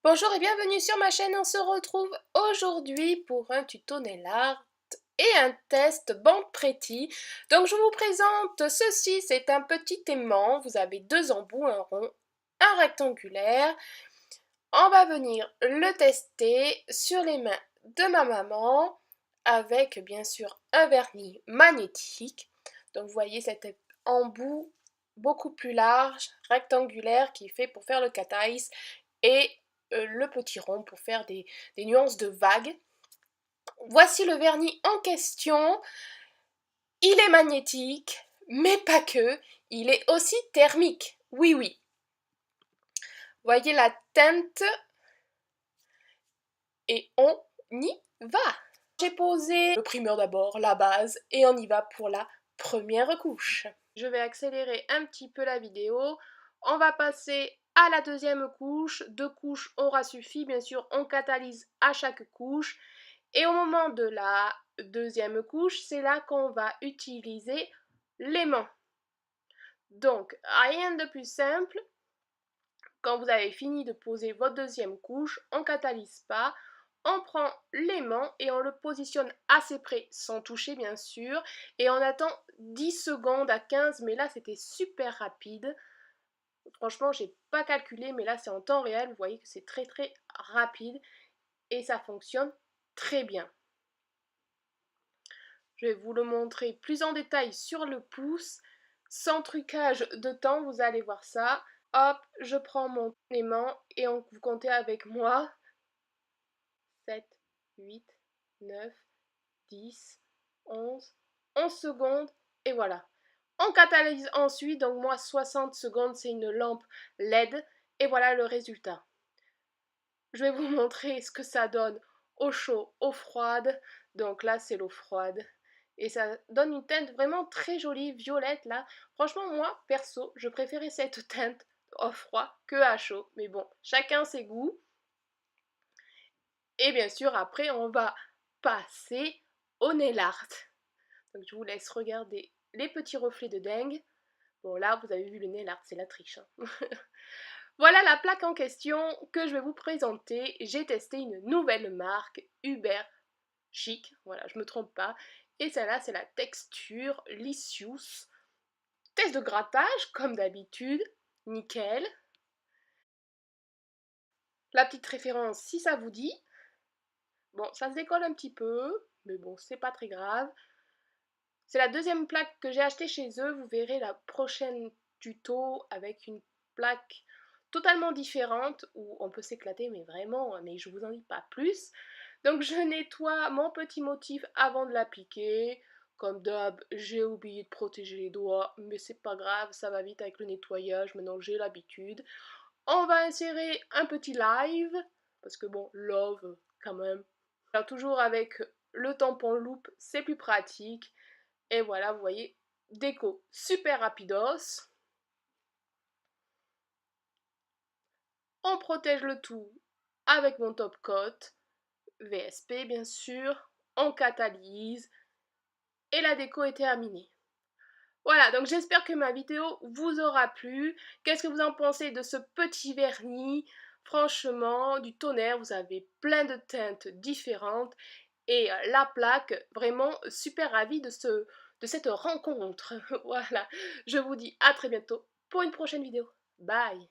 Bonjour et bienvenue sur ma chaîne, on se retrouve aujourd'hui pour un tuto nail art et un test bande pretty. Donc je vous présente ceci, c'est un petit aimant, vous avez deux embouts, un rond, un rectangulaire. On va venir le tester sur les mains de ma maman avec bien sûr un vernis magnétique. Donc vous voyez cet embout beaucoup plus large, rectangulaire qui est fait pour faire le cat eyes et le petit rond pour faire des nuances de vagues. Voici le vernis en question. Il est magnétique, mais pas que. Il est aussi thermique. Oui, oui. Voyez la teinte. Et on y va. J'ai posé le primer d'abord, la base, et on y va pour la première couche. Je vais accélérer un petit peu la vidéo. On va passer à la deuxième couche. 2 couches aura suffi. Bien sûr, on catalyse à chaque couche. Et au moment de la deuxième couche, c'est là qu'on va utiliser l'aimant. Donc, rien de plus simple. Quand vous avez fini de poser votre deuxième couche, on ne catalyse pas. On prend l'aimant et on le positionne assez près, sans toucher bien sûr. Et on attend 10 secondes à 15, mais là c'était super rapide. Franchement, j'ai pas calculé, mais là c'est en temps réel. Vous voyez que c'est très très rapide et ça fonctionne très bien. Je vais vous le montrer plus en détail sur le pouce, sans trucage de temps, vous allez voir ça. Hop, je prends mon aimant et vous comptez avec moi. 7, 8, 9, 10, 11 secondes et voilà. On catalyse ensuite, donc moi 60 secondes, c'est une lampe LED et voilà le résultat. Je vais vous montrer ce que ça donne au chaud, eau froide. Donc là c'est l'eau froide et ça donne une teinte vraiment très jolie, violette là. Franchement moi perso, je préférais cette teinte au froid que à chaud, mais bon, chacun ses goûts. Et bien sûr après on va passer au nail art. Donc je vous laisse regarder les petits reflets de dingue. Bon là vous avez vu le nail art, c'est la triche. Hein. Voilà la plaque en question que je vais vous présenter. J'ai testé une nouvelle marque, Uber Chic, voilà je me trompe pas. Et celle-là c'est la texture Licious. Test de grattage comme d'habitude, nickel. La petite référence si ça vous dit. Bon ça se décolle un petit peu, mais bon c'est pas très grave. C'est la deuxième plaque que j'ai achetée chez eux. Vous verrez la prochaine tuto avec une plaque totalement différente où on peut s'éclater, mais vraiment, mais je vous en dis pas plus. Donc je nettoie mon petit motif avant de l'appliquer. Comme d'hab, j'ai oublié de protéger les doigts, mais c'est pas grave, ça va vite avec le nettoyage, maintenant j'ai l'habitude. On va insérer un petit live, parce que bon, love quand même. Alors toujours avec le tampon loupe, c'est plus pratique. Et voilà, vous voyez, déco super rapidos. On protège le tout avec mon top coat, VSP bien sûr. On catalyse et la déco est terminée. Voilà, donc j'espère que ma vidéo vous aura plu. Qu'est-ce que vous en pensez de ce petit vernis? Franchement, du tonnerre, vous avez plein de teintes différentes. Et la plaque, vraiment super ravie de cette rencontre. Voilà, je vous dis à très bientôt pour une prochaine vidéo. Bye!